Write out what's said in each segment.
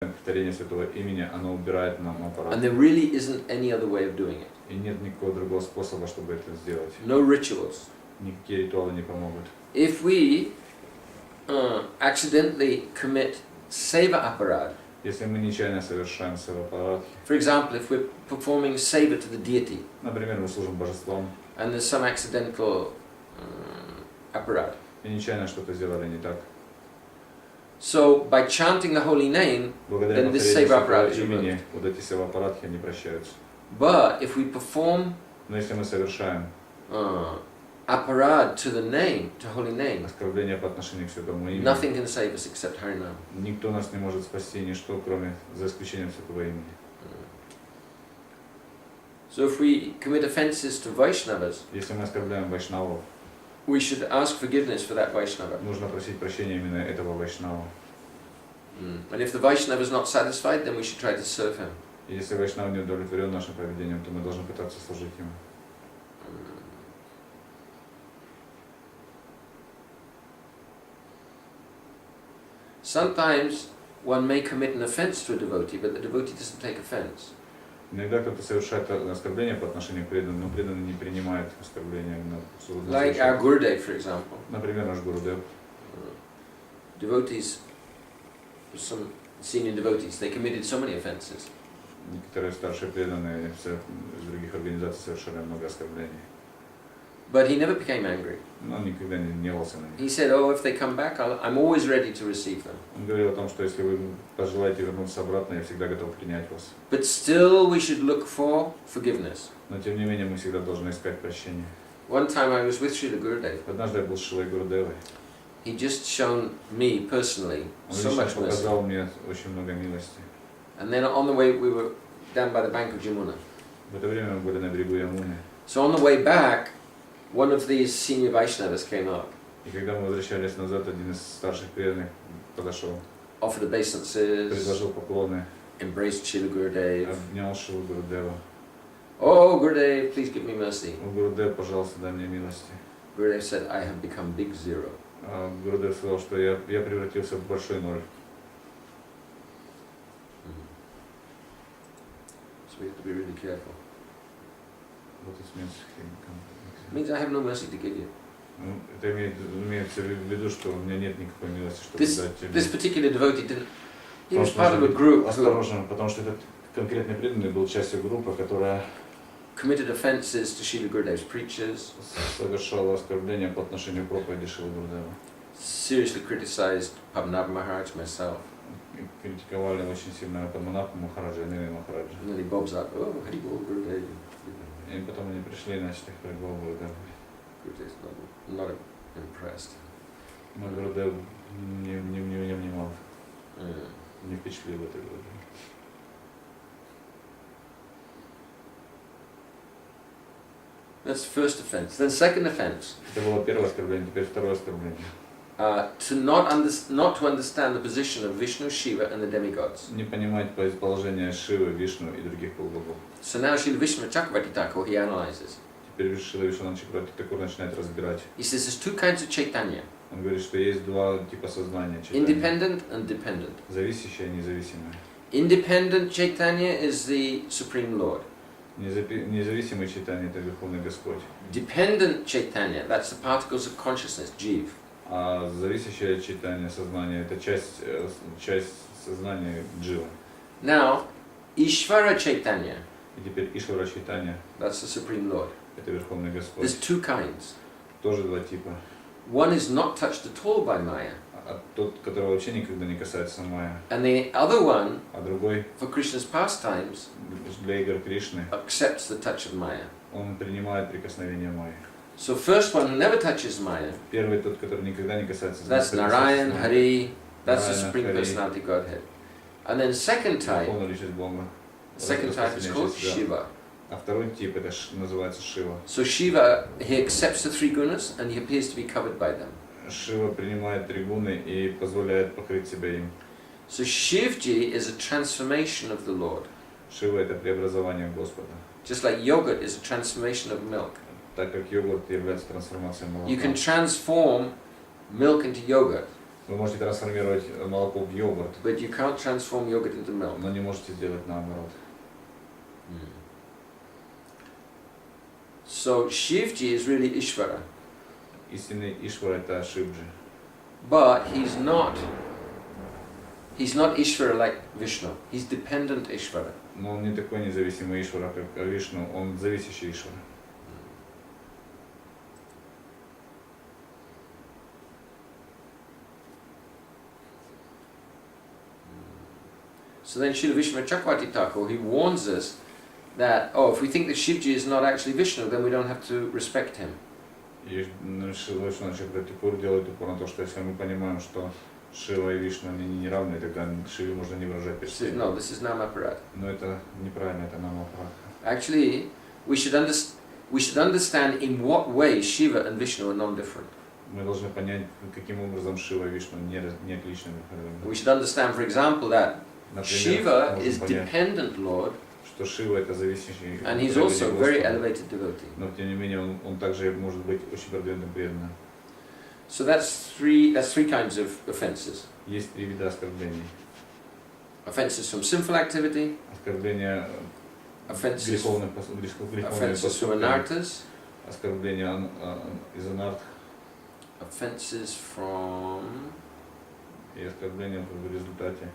Повторение святого имени, оно убирает нам аппарат. And there really isn't any other way of doing it. И нет никакого другого способа, чтобы это сделать. No rituals. Никакие ритуалы не помогут. If we accidentally commit seva aparad, Если мы нечаянно совершаем сева апарадхи, for example, if we're performing seva to the deity, например, мы служим божеством, and there's some accidental aparad. и нечаянно что-то сделали не так. So by chanting the holy name, Благодаря then this повторению seva святого aparad is removed. имени, вот эти сева апарадхи, они прощаются. But if we perform Но если мы совершаем aparad to the name, to holy name, оскорбление по отношению к святому имени, nothing can save us except Harinam. никто нас не может спасти, ничто, кроме, за исключением святого имени. So if we commit offenses to Vaishnavas, Если мы оскорбляем вайшнавов, we should ask forgiveness for that Vaishnava. нужно просить прощения именно этого вайшнава. And if the Vaishnava is not satisfied, then we should try to serve him. И если вайшнав не удовлетворен нашим поведением, то мы должны пытаться служить ему. Sometimes one may commit an offense to a devotee, but the devotee doesn't take offense. Иногда кто-то совершает оскорбление по отношению к преданным, но преданный не принимает оскорбления. Like our Gurudev, for example. Например, наш Гурудев. Devotees, some senior devotees, they committed so many offenses. Некоторые старшие преданные из других организаций совершали много оскорблений. But he never became angry. Но он никогда не гневался на них. He said, "Oh, if they come back, I'm always ready to receive them." Он говорил о том, что если вы пожелаете вернуться обратно, я всегда готов принять вас. But still, we should look for forgiveness. Но тем не менее мы всегда должны искать прощения. One time I was with Srila Gurudev. Однажды я был с Шивой Гурудевой. He just shown me personally Он so лично much mercy. показал мне очень много милости. And then on the way, we were down by the bank of Jamuna. В это время мы были на берегу Ямуны. So on the way back, one of these senior Vaishnavas came up, И когда мы возвращались назад, один из старших преданных подошел, offered obeisances, предложил поклоны, embraced Srila Gurudev. обнял Шиву Гурудева. "Oh, Gurudev, please give me mercy." О, Гурудев, пожалуйста, дай мне милости. Gurudev said, "I have become big zero." А Гурудев сказал, что я превратился в большой ноль. So we have to be really careful. Вот и смерть. It means I have no mercy to give you. Ну, это имеется в виду, что у меня нет никакой милости, чтобы дать тебе. This particular devotee didn't. He was part of a group who Осторожно, потому что этот конкретный преданный был частью группы, которая committed offenses to Srila Gurudev's preachers, совершала оскорбления по отношению к проповеди Шивы Гурудева. seriously criticized Padmanabha Maharaj, myself. Критиковали очень сильно Падманабху Махараджа и Неми Махараджа. And then he bobs up, "Oh, Haribol Gurudev." И потом они пришли и начали их предвол Гурудева. Gurudev's not impressed. Но Гурудев не внимал, не впечатлил это Гурудева. That's the first offense. Then second offense. Это было первое оскорбление, теперь второе оскорбление. To not to understand the position of Vishnu, Shiva, and the demigods. Не понимать положение Шивы, Вишну и других полубогов. So now Srila Vishnu Chakravarti Thakur, he analyzes. Теперь Шрила Вишванатха Чакрабарти Такур начинает разбирать. He says there's two kinds of Chaitanya. Он говорит, что есть два типа сознания. Independent and dependent. Зависящее и независимое. Independent Chaitanya is the Supreme Lord. Независимый читание – это Верховный Господь. Dependent Chaitanya, that's the particles of consciousness, Jiv. А зависящее читание сознания – это часть сознания Джива. Now, Ishvara Chaitanya, И теперь Ишвара читание that's the Supreme Lord. – это Верховный Господь. There's two kinds. Тоже два типа. One is not touched at all by Maya. А тот, которого вообще никогда не касается майя. And the other one, А другой, for Krishna's pastimes, для игр Кришны, accepts the touch of Maya. он принимает прикосновение майи. So first one who never touches Maya, Первый тот, который никогда не касается. that's Narayan, Hari, that's the Narayana, Supreme Hari. Personality Godhead. And then second type, Верховная личность Бога. second type is called Shiva. А второй тип это называется Шива. So Shiva, he accepts the three gunas and he appears to be covered by them. Шива принимает три гуны и позволяет покрыть себя им. So Shivji is a transformation of the Lord. Шива это преобразование Господа. Just like yogurt is a transformation of milk. Так как йогурт является трансформацией молока. You can transform milk into yogurt. Вы можете трансформировать молоко в йогурт, but you can't transform yogurt into milk. но не можете сделать наоборот. So Shivji is really Ishvara, Истинный Ишвара это Шивджи. but he's not Ishvara like Vishnu. He's dependent Ishvara. Но он не такой независимый Ишвара, как Вишну, он зависящий Ишвара. So then Srila Vishnu Chakravarti Thakur, he warns us that, oh, if we think that Shivji is not actually Vishnu, then we don't have to respect him. И Шила Чакратипур делает упор на то, что если мы понимаем, что Шива и Вишну они не равны, тогда Шиве можно не выражать почтение. No, this is nama апарадху. Но это неправильно, это нама апарадху. Actually, we should understand in what way Shiva and Vishnu are non-different. Мы должны понять, каким образом Шива и Вишну не отличны. We should understand, for example, that Shiva is dependent Lord, что Шива это зависящий, and he's also very elevated devotee. Но тем не менее он также может быть очень продвинутым преданным. So that's three kinds of offenses. Есть три вида оскорблений. Offenses from sinful activity, Оскорбление offenses греховных from anarthas, оскорбление из анартх offenses from и оскорбление в результате.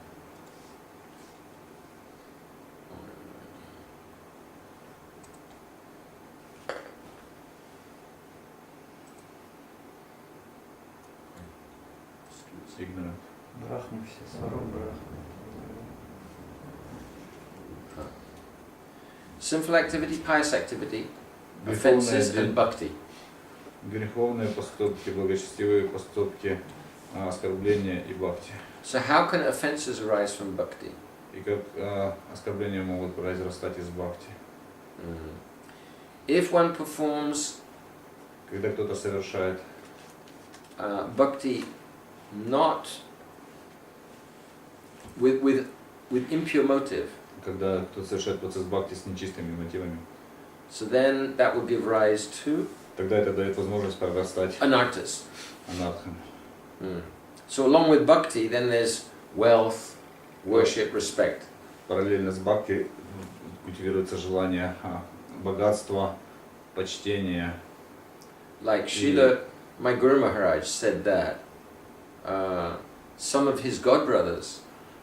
Ignorant. Брахмы все, сорок брахмы. sinful activity, pious activity, offenses and bhakti. Греховные поступки, благочестивые поступки, оскорбления и бхакти. So how can offenses arise from bhakti? И как оскорбления могут произрастать из бхакти? If one performs Когда кто-то совершает bhakti not with impure motive, когда кто-то совершает процесс бхакти с нечистыми мотивами, so then that will give rise to тогда это дает возможность прорастать anarthas. анартхам. So along with bhakti, then there's wealth, worship, respect. Параллельно с бхакти культивируется желание богатства, почтения. Like Srila, my Guru Maharaj said that some of his godbrothers,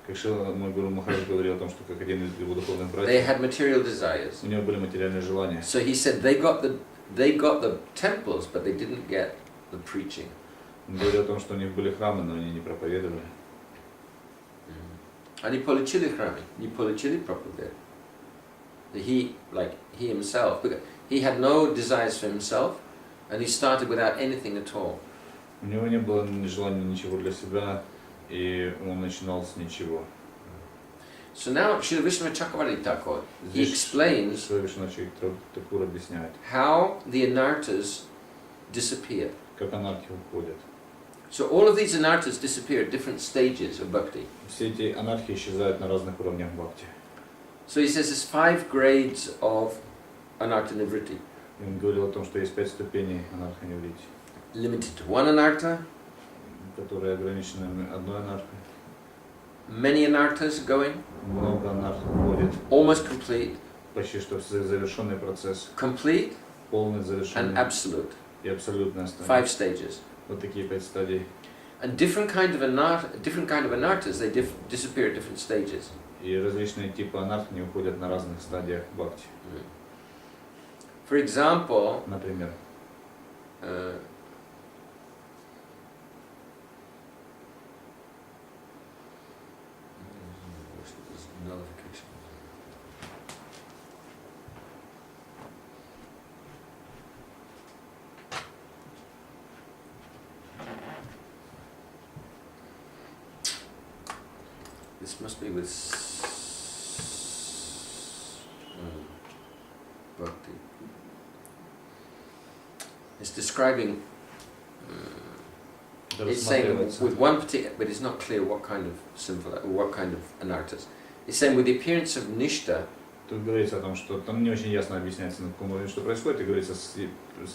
Как Шила, мой Гуру Махарадж говорил о том, что как один из его духовных they братьев, had material desires. у него были материальные желания. So he said they got the temples, but they didn't get the preaching. Он говорил о том, что у них были храмы, но они не проповедовали. And he polichili properly. He himself, because he had no desires for himself, and he started without anything at all. У него не было желания ничего для себя, и он начинал с ничего. So now Srila Vishnu Chakravarti Thakur, he explains Такур объясняет, how the anarthas disappear. как анархи уходят. So all of these anarthas disappear at different stages of bhakti. Все эти анархии исчезают на разных уровнях бхакти. So he says there's 5 grades of anartha nivritti. И он говорил о том, что есть 5 ступеней анарха ниврити, Limited to one anartha, которые ограничены одной анархой. many anarthas going, Много анарх уходит, almost complete, почти что завершенный процесс, complete полный and завершенный absolute. и абсолютное 5 стадия. stages. Вот такие 5 стадий. And different kind of anarthas, they disappear at different stages. И различные типы анарх не уходят на разных стадиях бхакти. For example, Например, this must be with bhakti. It's describing. It's saying with one particular, but it's not clear what kind of sinful, or what kind of anarthas. It's saying with the appearance of nishta. тут говорится о том, что там не очень ясно объясняется, на каком уровне что происходит, и говорится с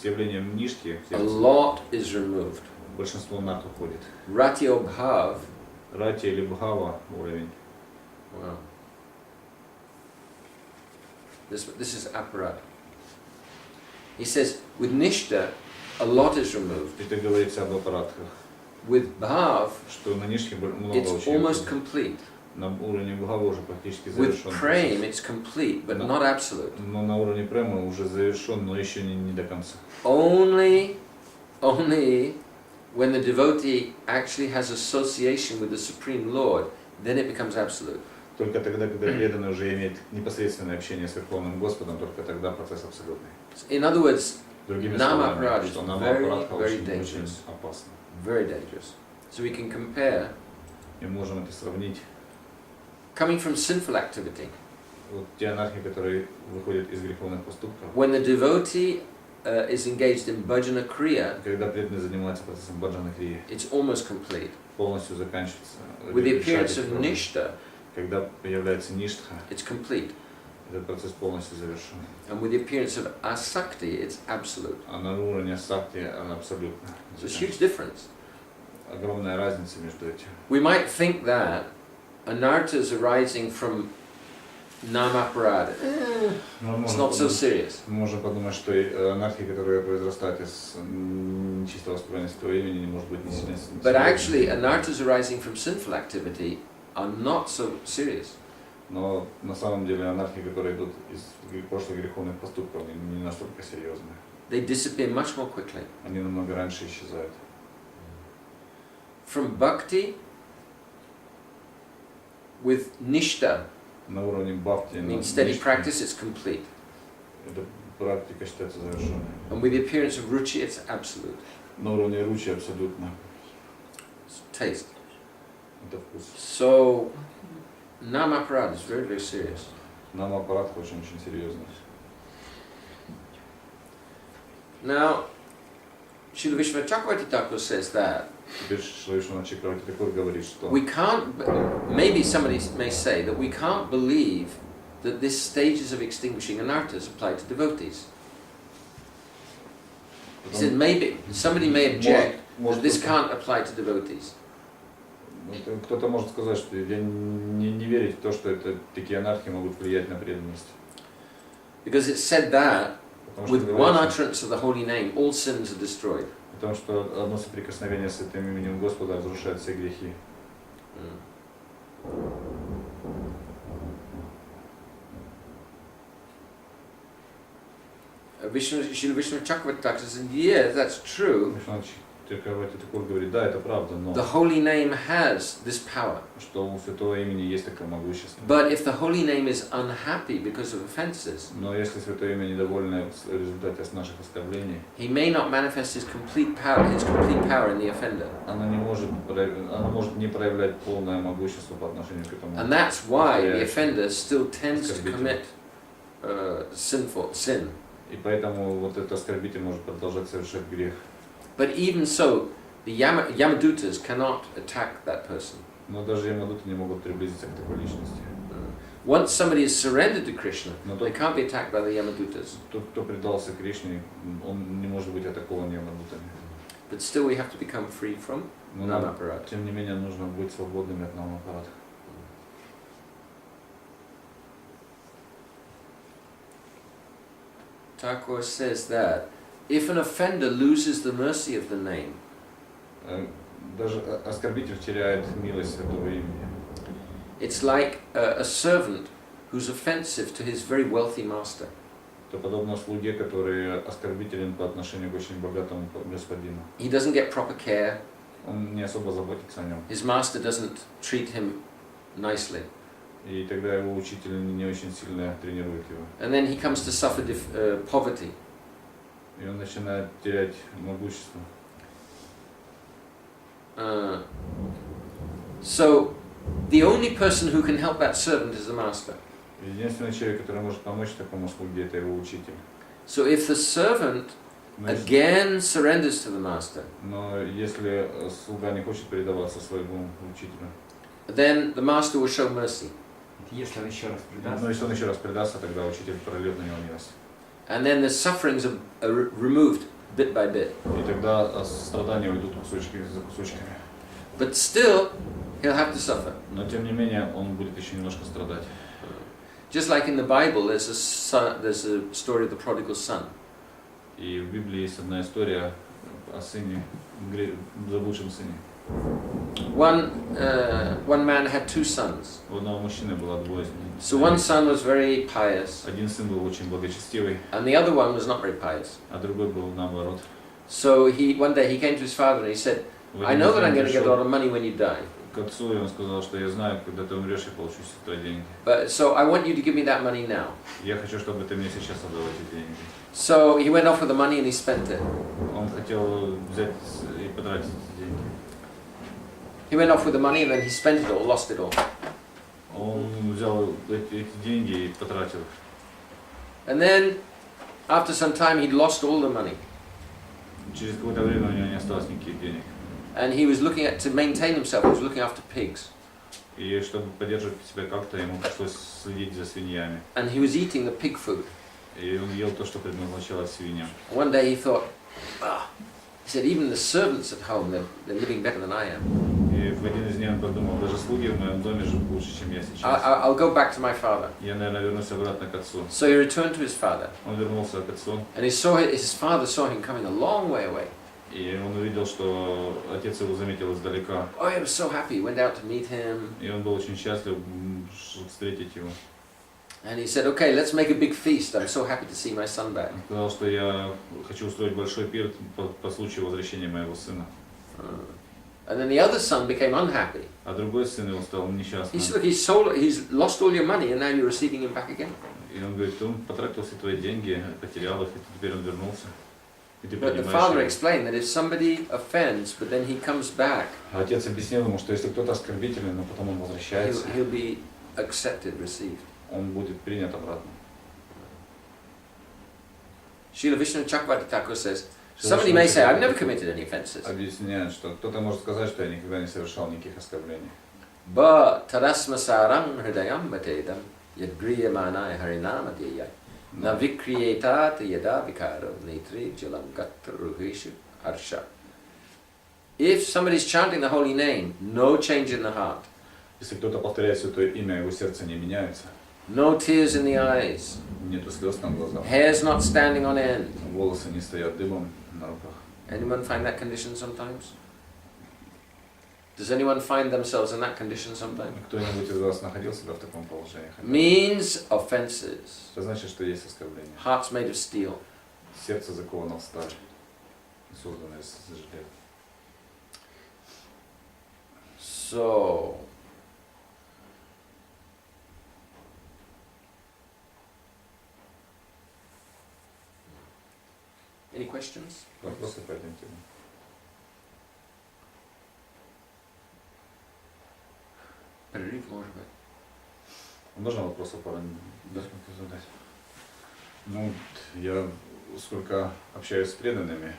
явлением нишки. A lot is removed. большинство нарт уходит. Ratio bhav. Рати или бхава уровень. Wow. This is aparad. He says, with nishta, a lot is removed. Это говорится об апарадхах. With bhav, Что на нишке много it's очень. almost complete. На уровне бхава уже практически With завершен. prem, it's complete, but not absolute. Но на уровне према уже завершен, но еще не до конца. Only when the devotee actually has association with the Supreme Lord, then it becomes absolute. Только тогда, когда преданный уже имеет непосредственное общение с Верховным Господом, только тогда процесс абсолютный. In other words, Другими Nama словами, aparad что is нама very, апарадха very очень dangerous. опасно. Very dangerous. So we can compare И можем это сравнить. coming from sinful activity. Вот те анархи, которые выходят из греховных поступков, When the devotee is engaged in bhajana kriya, когда преданный занимается процессом баджана крии, it's almost complete. полностью заканчивается. With the appearance of nishta, Когда появляется ништха, it's complete. этот процесс полностью завершен. And with the appearance of asakti, it's absolute. А на уровне сакти она абсолютно. So it's a huge difference. Огромная разница между этим. We might think that anarthas arising from nama aparad, it's not so serious. Мы можем подумать, что анархия, которая произрастает из нечистого восприятия Святого имени, не может быть не сильно. But actually, anarthas arising from sinful activity are not so serious. Но на самом деле анархии, которые идут из прошлых греховных поступков, не настолько серьезные. They disappear much more quickly. Они намного раньше исчезают. From bhakti, with nishta, На уровне бхакти, means steady practice, it's complete. эта практика считается завершенной. And with the appearance of ruchi, it's absolute. На уровне ручи абсолютно. It's taste. Это вкус. So, nama aparad is very, very serious. Нама апарадху очень-очень серьезно. Now, Srila Vishwanath Chakravarti Thakur says that Теперь Вайшнава Чакраварти Такур говорит, что we can't, maybe somebody may say that we can't believe that this stages of extinguishing anarthas apply to devotees. He said maybe, somebody may object that this can't apply to devotees. Кто-то может сказать, что я не верить в то, что это такие анархии могут влиять на преданность. Because it said that Потому что with one говорится, utterance of the holy name, all sins are destroyed. потому что одно соприкосновение с этим именем Господа разрушает все грехи. Srila Vishnu Chakravarti Thakur says, yeah, that's true. Вайшнава Чакраварти Такур говорит, да, это правда, но The holy name has this power. что у Святого имени есть такое могущество. But if the holy name is unhappy because of offenses, Но если Святое имя недовольно в результате наших оскорблений, he may not manifest his complete power in the offender. она может не проявлять полное могущество по отношению к этому. And that's why the offender still tends to commit sin. И поэтому вот этот оскорбитель может продолжать совершать грех. But even so, the Yamadutas cannot attack that person. Но даже ямадуты не могут приблизиться к такой личности. Once somebody is surrendered to Krishna, Но they can't be attacked by the Yamadutas. тот, кто предался Кришне, он не может быть атакован ямадутами. But still we have to become free from Но nama aparad. тем не менее нужно быть свободными от нама апарадха. Thakur says that if an offender loses the mercy of the name, Даже оскорбитель теряет милость Святого имени. it's like a servant who's offensive to his very wealthy master. Это подобно слуге, который оскорбителен по отношению к очень богатому господину. He doesn't get proper care. Он не особо заботится о нем. His master doesn't treat him nicely. И тогда его учитель не очень сильно тренирует его. And then he comes to suffer poverty. И он начинает терять могущество. So the only person who can help that servant is the master. Единственный человек, который может помочь такому слуге, это его учитель. So if the servant again surrenders to the master, Но если слуга не хочет предаваться своему учителю, then the master will show mercy. Если он еще раз предаст, но если он еще раз предастся, тогда учитель прольет на него милость. And then the sufferings are removed bit by bit. И тогда страдания уйдут кусочки за кусочками. But still, he'll have to suffer. Но тем не менее, он будет еще немножко страдать. Just like in the Bible, there's a story of the prodigal son. И в Библии есть одна история о сыне, заблудшем сыне. One man had two sons. У одного мужчины было двое. So one son was very pious, Один сын был очень благочестивый, and the other one was not very pious. а другой был наоборот. So one day he came to his father and he said, I know that I'm going to get a lot of money when you die. К отцу, и он сказал, что я знаю, когда ты умрешь, я получу твои деньги. But so I want you to give me that money now. Я хочу, чтобы ты мне сейчас отдал эти деньги. So he went off with the money and he spent it. Он хотел взять и потратить эти деньги. He went off with the money and then he spent it all, lost it all. Он взял эти деньги и потратил. And then, after some time, he'd lost all the money. Через какое-то время у него не осталось никаких денег. And he was looking to maintain himself, he was looking after pigs. И чтобы поддерживать себя как-то, ему пришлось следить за свиньями. And he was eating the pig food. И он ел то, что предназначалось свиньям. One day he thought, he said, even the servants at home, they're living better than I am. И в один из дней он подумал, даже слуги в моем доме живут лучше, чем я сейчас. I'll go back to my father. Я, наверное, вернусь обратно к отцу. So he returned to his father. Он вернулся к отцу. And his father saw him coming a long way away. И он увидел, что отец его заметил издалека. Oh, he was so happy, went out to meet him. И он был очень счастлив встретить его. And he said, okay, let's make a big feast. I'm so happy to see my son back. Он сказал, что я хочу устроить большой пир по случаю возвращения моего сына. And then the other son became unhappy. А другой сын его стал несчастным. He said, look, he's lost all your money and now you're receiving him back again. И он говорит, он потратил все твои деньги, потерял их, и теперь он вернулся. И ты But the понимаешь father его. explained that if somebody offends, but then he comes back, А отец объяснил ему, что если кто-то оскорбительный, но потом он возвращается, he'll be accepted, received. он будет принят обратно. Srila Vishnu Chakravarti Thakur says, somebody may say, I've never committed any offenses. Объясняет, что кто-то может сказать, что я никогда не совершал никаких оскорблений. But tarasmasarang hridayam batedam yadgriyamanaya harinama deyai navikriyetata yada vikaro netri jalam gatruhishu harsha. If somebody's chanting the holy name, no change in the heart. Если кто-то повторяет святое имя, его сердце не меняется. No tears in the eyes. Нету слез на глазах. Hair's not standing on end. Волосы не стоят дыбом на руках. Anyone find that condition sometimes? Does anyone find themselves in that condition sometimes? Кто-нибудь из вас находил себя в таком положении? Means offenses. Это значит, что есть оскорбление. Hearts made of steel. Сердце заковано в сталь, созданное из железа. So, any questions? Вопросы по этим темам? Перерыв, может быть. Можно вопросы пора задать? Ну, я сколько общаюсь с преданными,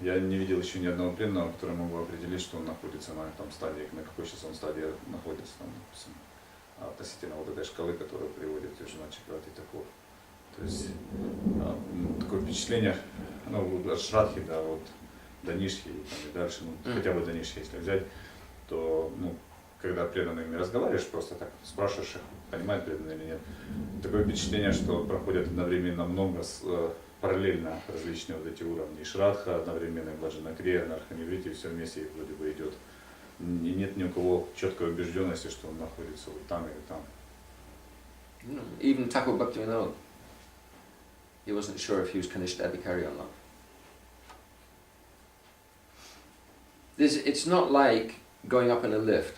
я не видел еще ни одного преданного, который могу определить, что он находится на там стадии, на какой сейчас он стадии находится, там, допустим, относительно вот этой шкалы, которая приводит Южина Чакрати таков. То есть такое впечатление, ну, от Шрадхи до вот, до Нишхи и дальше, ну, хотя бы до Нишхи, если взять, то, ну, когда преданными разговариваешь, просто так спрашиваешь их, понимают преданные или нет, такое впечатление, что проходят одновременно много, параллельно различные вот эти уровни. И Шрадха одновременно, и Бладжана Крия, Анартха, ниврити, все вместе вроде бы идет. И нет ни у кого четкой убежденности, что он находится вот там или там. Even Thakur Bhaktivinoda, he wasn't sure if he was Kanishta Adhikari or not. It's not like going up in a lift.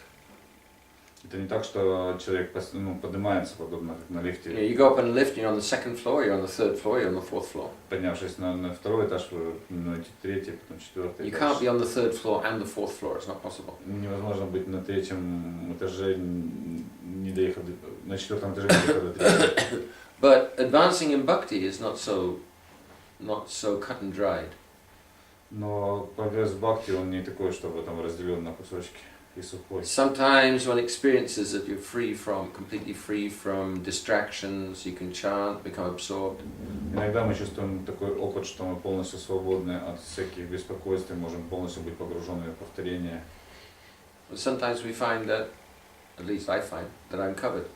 Это не так, что человек поднимается, подобно как на лифте. You go up in a lift, you're on the second floor, you're on the third floor, you're on the fourth floor. Поднявшись на второй этаж, на третий, потом четвертый You этаж. can't be on the third floor and the fourth floor, it's not possible. Невозможно быть на третьем этаже, не доехав на четвертом этаже, не доехав до третьего. But advancing in bhakti is not so cut and dried. Но прогресс в бхакти, он не такой, чтобы там разделен на кусочки и сухой. Sometimes one experiences that you're completely free from distractions, you can chant, become absorbed. Иногда мы чувствуем такой опыт, что мы полностью свободны от всяких беспокойств, и можем полностью быть погружены в повторение. But sometimes we find that, at least I find, that I'm covered.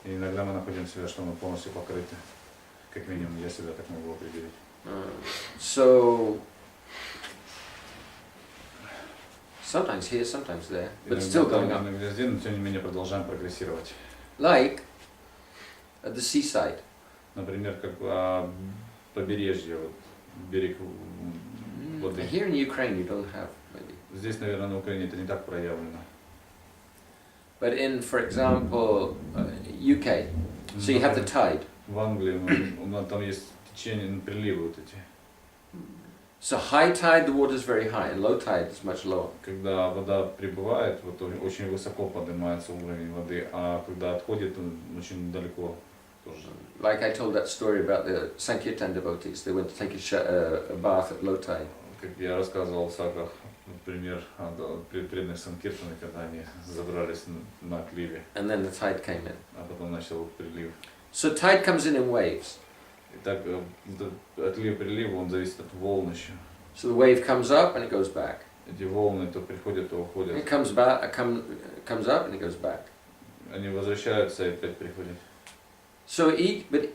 И иногда мы находим себя, что мы полностью покрыты. Как минимум, я себя так могу определить. So, sometimes here, sometimes there, but still going up. Иногда здесь, но тем не менее продолжаем прогрессировать. Like at the seaside. Например, как побережье, вот, берег воды. Here in Ukraine you don't have, maybe. Здесь, наверное, на Украине это не так проявлено. But in, for example, UK, so you have the tide. В Англии там есть течение, приливы вот эти. So high tide, the water is very high, and low tide is much lower. Когда вода прибывает, вот очень высоко поднимается уровень воды, а когда отходит, он очень далеко тоже. Like I told that story about the Sankirtan devotees, they went to take a bath at low tide. Как я рассказывал в сагах, например, преданных Санкиртаны, когда они забрались на отливе. And then the tide came in. А потом начал прилив. So tide comes in waves. Итак, отлив-прилив, он зависит от волн еще. So the wave comes up and it goes back. Эти волны то приходят, то уходят. It comes back, comes up and it goes back. Они возвращаются и опять приходят. So but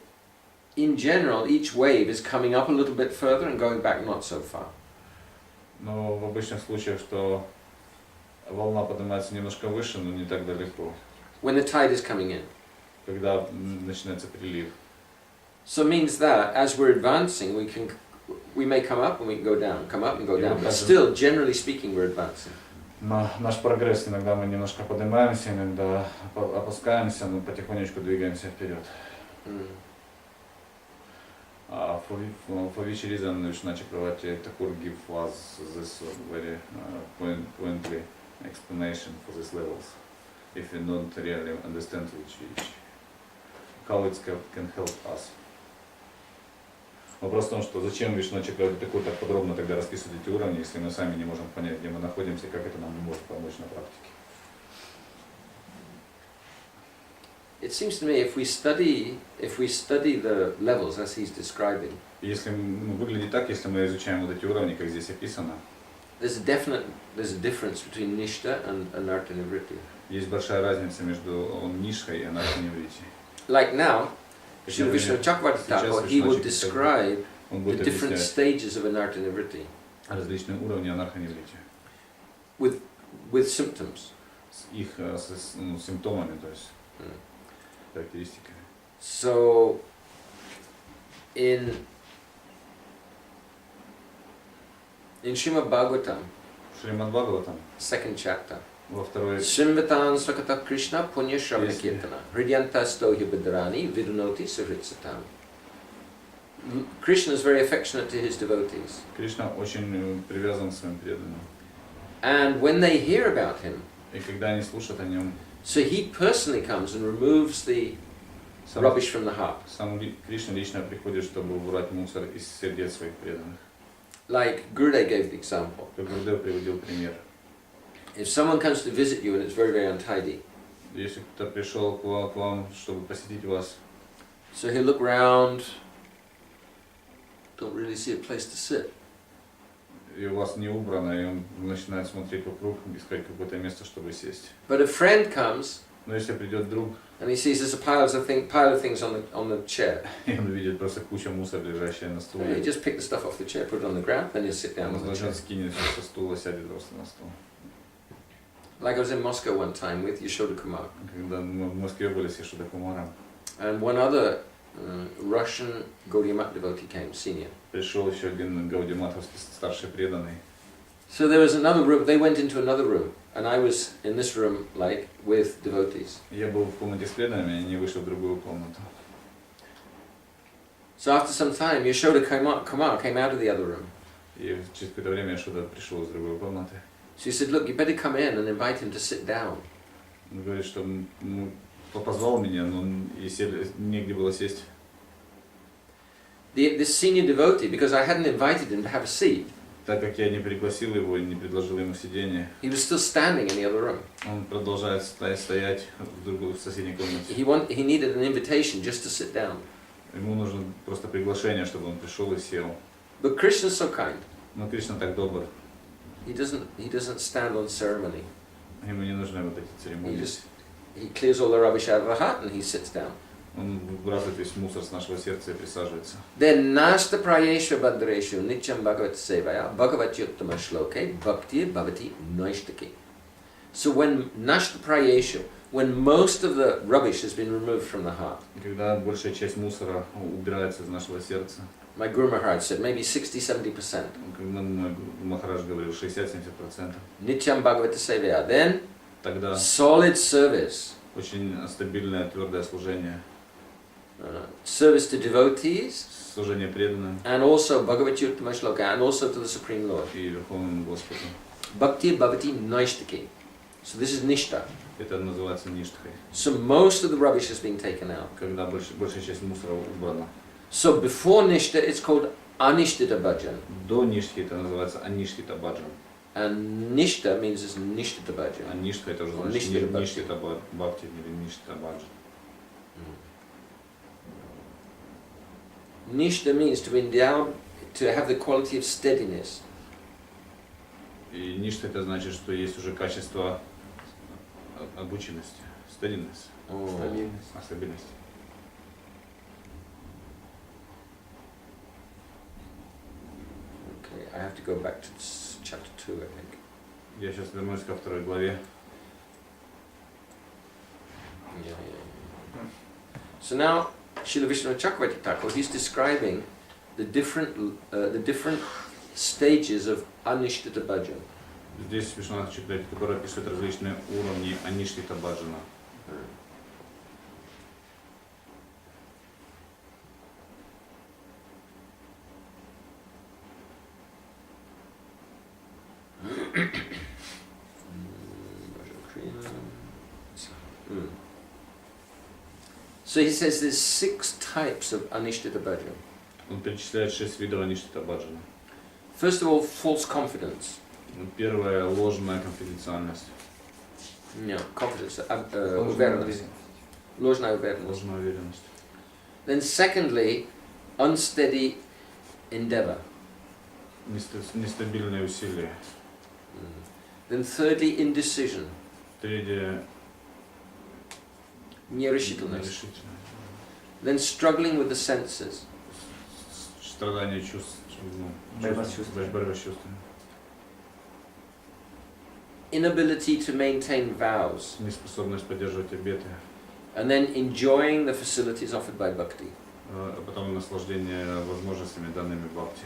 in general, each wave is coming up a little bit further and going back not so far. Но в обычных случаях, что волна поднимается немножко выше, но не так далеко. When the tide is coming in. Когда начинается прилив. So it means that as we're advancing, we may come up and we can go down, come up and go down, but still, generally speaking, we're advancing. Наш прогресс, иногда мы немножко поднимаемся, иногда опускаемся, но потихонечку двигаемся вперед. For which reason Vishnu Chakravarti Thakur give us this very pointedly explanation for these levels, if we don't really understand how it can help us. Вопрос в том, что зачем Вишну Чакраварти Тхакур так подробно тогда расписывает эти уровни, если мы сами не можем понять, где мы находимся, и как это нам может помочь на практике. It seems to me if we study the levels as he's describing. Если выглядит так, если мы изучаем вот эти уровни, как здесь описано. There's a difference between nishta and anartha nivritti. Есть большая разница между нишхой и анартха ниврити. Like now, Srila Vishnu Chakravarti Thakur, he would describe the different stages of anartha nivritti. Различные уровни анартха ниврити. With symptoms. С их симптомами, то есть характеристиками. So in Srimad Bhagavatam, Шримад Бхагаватам, second chapter, во второй Srimvatan Sakata Krishna Punya Shravana Kirtana Hridyanta Stohya Bhadrani Vidunoti Suhritsatam. Krishna is very affectionate to his devotees. Кришна очень привязан к своим преданным. And when they hear about him, И когда они слушают о нем, so he personally comes and removes the rubbish from the heart. Сам Кришна лично приходит, чтобы убрать мусор из сердец своих преданных. Like Gurudev gave the example. Как Гурудев приводил пример. If someone comes to visit you and it's very, very untidy, Если кто-то пришел к вам, чтобы посетить вас, so he'll look round, don't really see a place to sit. И у вас не убрано, и он начинает смотреть вокруг, искать какое-то место, чтобы сесть. But a friend comes, Но если придет друг, and he sees there's a pile of things on the chair. и он видит просто кучу мусора, лежащая на He стуле, just pick the stuff off the chair, put it on the ground, then he'll sit down он on the chair. скинет со стула, сядет просто на стул. Like I was in Moscow one time with Yashoda Kumar, Когда мы в Москве были с Йошода Кумаром, and one other Russian Gaudiya Mat devotee came, senior. пришел еще один гаудиматовский старший преданный. So there was another room, they went into another room, and I was in this room, like, with devotees. Я был в комнате с преданными, и они вышли в другую комнату. So after some time, Yashoda Kumar came out of the other room. И через какое-то время Йошода пришел из другой комнаты. She said, look, you better come in and invite him to sit down. Он говорит, что позвал меня, но негде было сесть. This senior devotee, because I hadn't invited him to have a seat, Так как я не пригласил его и не предложил ему сиденье, he was still standing in the other room. он продолжает стоять в соседней комнате. He needed an invitation just to sit down. Ему нужно просто приглашение, чтобы он пришел и сел. But Krishna is so kind. Но Кришна так добр. He doesn't stand on ceremony. Ему не нужны вот эти церемонии. He clears all the rubbish out of the heart and he sits down. Он выбрасывает весь мусор с нашего сердца и присаживается. Then nasta prayeshu bhadreshu nityam bhagavat sevaya bhagavat yuttama shloke bhakti bhavati noishtaki. So when nasta prayeshu, when most of the rubbish has been removed from the heart. Когда большая часть мусора убирается из нашего сердца. My Guru Maharaj said maybe 60-70%. Мой Махарадж говорил 60-70%. Nityam bhagavata sevaya. Then Тогда solid service. очень стабильное, твердое служение. Service to devotees. Служение преданным. And also Bhagavat Yuttama Shloka, and also to the Supreme Lord. И Верховному Господу. Bhakti bhavati noishtaki. So this is nishta. Это называется ништхой. So most of the rubbish has been taken out. Когда большая часть мусора убрана. So before nishta it's called anishtita bhajan. До ништхи это называется аништхита баджан. And nishta means it's nishtita А bhajan. ништха это уже значит ништхита бхакти или ништхита баджан. Nishta means to endow, to have the quality of steadiness. И ништха это значит, что есть уже качество обученности, стабильность. Стабильность. Okay, I have to go back to chapter 2, I think. Я сейчас вернусь ко второй главе. Yeah. So now, Srila Vishnu Chakravarti Thakur, he's describing the different stages of anishtita bhajan. Здесь Вишванатха Чакраварти, который описывает различные уровни аништхита баджана. So he says there's 6 types of anishtita bhajan. Он перечисляет 6 видов аништхита баджана. First of all, false confidence. Первое — ложная конфиденциальность. No, confidence, уверенность. Ложная уверенность. Ложная уверенность. Then secondly, unsteady endeavor. Нестабильные усилия. Then thirdly, indecision. Третье — Нерешительность. нерешительность. Then struggling with the senses. Страдание чувств. Борьба с чувствами. Борьба с чувствами. Inability to maintain vows. Неспособность поддерживать обеты. And then enjoying the facilities offered by bhakti. А потом наслаждение возможностями, данными бхакти.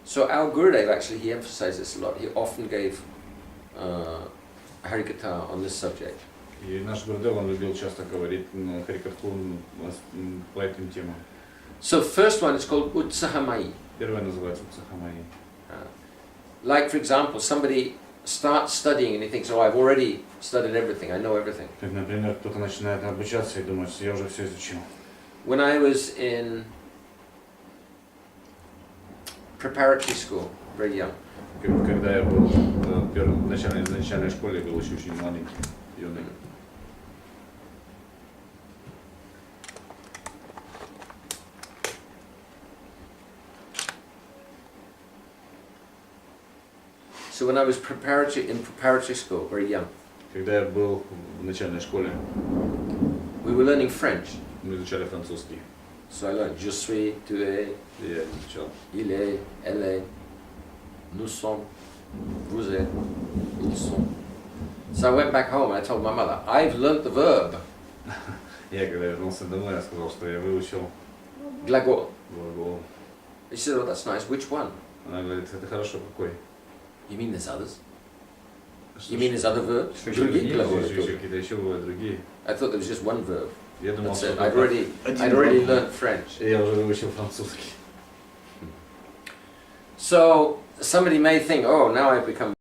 So our Gurudev actually, he emphasized this a lot. He often gave Harikatha on this subject. И наш Гурудев, он любил часто говорить харикатху по этим темам. So first one is called Utsahamai. Первое называется Утсахамайи. Like for example, somebody starts studying and he thinks, oh, I've already studied everything, I know everything. Как, например, кто-то начинает обучаться и думает, я уже все изучил. When I was in preparatory school, very young, Когда я был в начальной школе, я был еще очень маленький, юный. so when I was in preparatory school, very young, Когда я был в начальной школе, we were learning French. мы изучали французский. So I learned je suis, tu es, И я изучал. il est, elle est, nous sommes, vous êtes, ils sont. So I went back home and I told my mother, I've learnt the verb, Я когда вернулся домой, я сказал, что я выучил gлагол. глагол. She said, oh, that's nice, which one? Она говорит, это хорошо, какой? You mean there's others? Что You mean there's other verbs? Что Другие еще глаголы еще тоже. какие-то еще бывают другие. I thought there was just one verb. Я думал, That's что it. I'd already learnt French. я уже выучил французский. So somebody may think, oh, now I've become